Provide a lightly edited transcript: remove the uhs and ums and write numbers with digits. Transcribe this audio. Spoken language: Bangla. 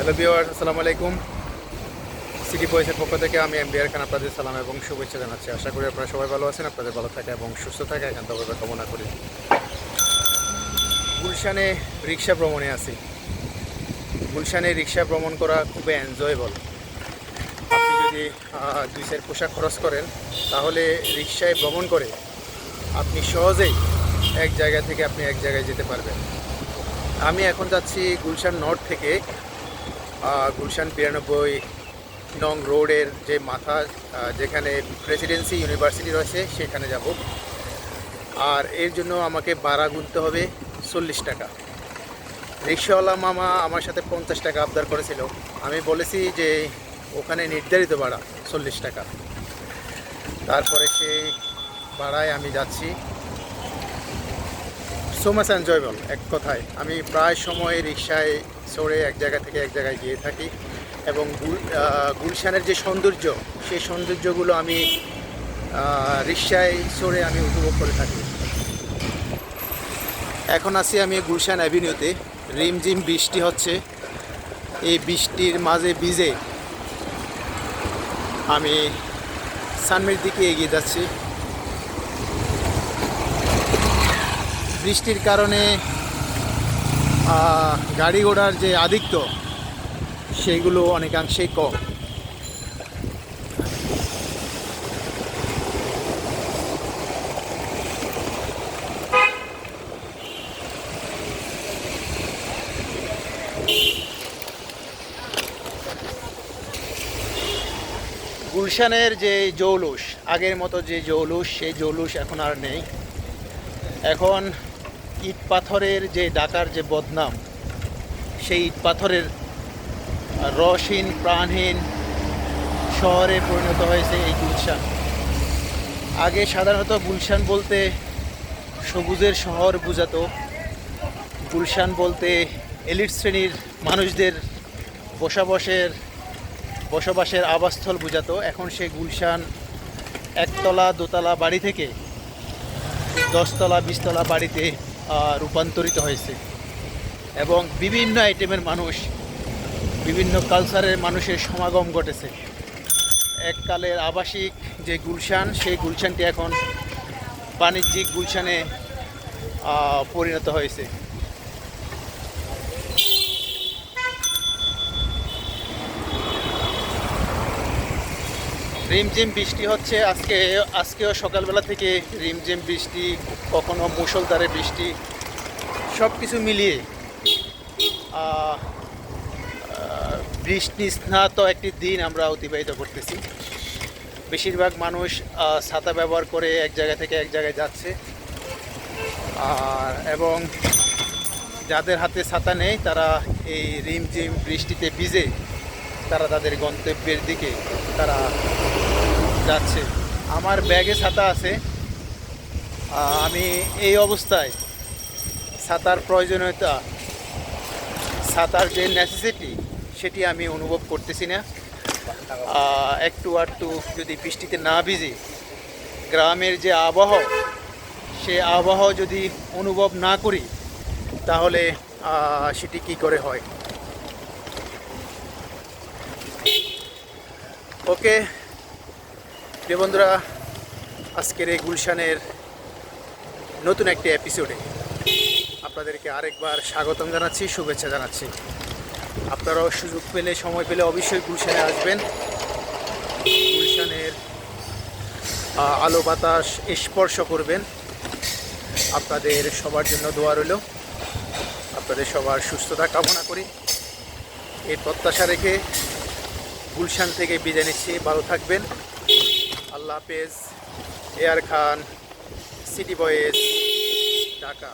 হ্যালো ভিউয়ার্স, আসসালামু আলাইকুম। সিটি বয়েসের পক্ষ থেকে আমি এমবিআর খান আপনাদের সালাম এবং শুভেচ্ছা জানাচ্ছি। আশা করি আপনারা সবাই ভালো আছেন, আপনাদের ভালো থাকা এবং সুস্থ থাকা একান্তভাবে কামনা করি। গুলশানে রিক্সা ভ্রমণে আছি। গুলশানে রিক্সা ভ্রমণ করা খুবই এনজয়েবল। আপনি যদি দুই সেট পোশাক খরচ করেন তাহলে রিক্সায় ভ্রমণ করে আপনি সহজেই এক জায়গা থেকে আপনি এক জায়গায় যেতে পারবেন। আমি এখন যাচ্ছি গুলশান নর্থ থেকে গুলশান 92 নং রোডের যে মাথা যেখানে প্রেসিডেন্সি ইউনিভার্সিটি রয়েছে সেখানে যাব। আর এর জন্য আমাকে ভাড়া গুনতে হবে 40 টাকা। রিক্সাওয়ালা মামা আমার সাথে 50 টাকা আবদার করেছিল। আমি বলেছি যে ওখানে নির্ধারিত ভাড়া 40 টাকা। তারপরে সেই ভাড়ায় আমি যাচ্ছি। So much enjoyable. এক কথায় আমি প্রায় সময় রিক্সায় চড়ে এক জায়গা থেকে এক জায়গায় গিয়ে থাকি এবং গুলশানের যে সৌন্দর্য সেই সৌন্দর্যগুলো আমি রিক্সায় চড়ে আমি উপভোগ করে থাকি। এখন আছি আমি গুলশান অ্যাভিনিউতে। রিমঝিম বৃষ্টি হচ্ছে। এই বৃষ্টির মাঝে ভিজে আমি সানমির দিকে এগিয়ে যাচ্ছি। বৃষ্টির কারণে গাড়ি ঘোড়ার যে আধিক্য সেইগুলো অনেকাংশেই কম। গুলশানের যে জৌলুস, আগের মতো যে জৌলুস সেই জৌলুস এখন আর নেই। এখন ইট পাথরের যে ঢাকার যে বদনাম, সেই ইট পাথরের রসহীন প্রাণহীন শহরে পরিণত হয়েছে এই গুলশান। আগে সাধারণত গুলশান বলতে সবুজের শহর বোঝাতো, গুলশান বলতে এলিট শ্রেণীর মানুষদের বসবাসের আবাসস্থল বোঝাতো। এখন সেই গুলশান একতলা দোতলা বাড়ি থেকে 10 তলা 20 তলা বাড়িতে রূপান্তরিত হয়েছে এবং বিভিন্ন আইটেমের মানুষ, বিভিন্ন কালচারের মানুষের সমাগম ঘটেছে। এককালের আবাসিক যে গুলশান, সেই গুলশানটি এখন বাণিজ্যিক গুলশানে পরিণত হয়েছে। রিমঝিম বৃষ্টি হচ্ছে আজকেও সকালবেলা থেকে রিমঝিম বৃষ্টি, কখনো মুষলধারে বৃষ্টি, সব কিছু মিলিয়ে বৃষ্টি স্নাত একটি দিন আমরা অতিবাহিত করতেছি। বেশিরভাগ মানুষ ছাতা ব্যবহার করে এক জায়গা থেকে এক জায়গায় যাচ্ছে, এবং যাদের হাতে ছাতা নেই তারা এই রিমঝিম বৃষ্টিতে ভিজে তারা তাদের গন্তব্যের দিকে তারা যাচ্ছে। আমার ব্যাগে ছাতা আছে। আমি এই অবস্থায় ছাতার প্রয়োজনীয়তা, ছাতার যে নেসেসিটি সেটি আমি অনুভব করতেছি না। একটু আধটু যদি বৃষ্টিতে না ভিজি, গ্রামের যে আবহাওয়া, সে আবহাওয়া যদি অনুভব না করি তাহলে সেটি কি করে হয়। ওকে প্রিয় বন্ধুরা, আজকের এই গুলশানের নতুন একটি এপিসোডে আপনাদেরকে আরেকবার স্বাগতম জানাচ্ছি, শুভেচ্ছা জানাচ্ছি। আপনারাও সুযোগ পেলে, সময় পেলে অবশ্যই গুলশানে আসবেন। গুলশানের আলো বাতাস স্পর্শ করবেন। আপনাদের সবার জন্য দোয়া রইল। আপনাদের সবার সুস্থতা কামনা করি। এই প্রত্যাশা রেখে গুলশান থেকে বিদায় নিচ্ছি। ভালো থাকবেন। আল্লাহ হাফেজ। এআর খান, সিটি বয়েজ, ঢাকা।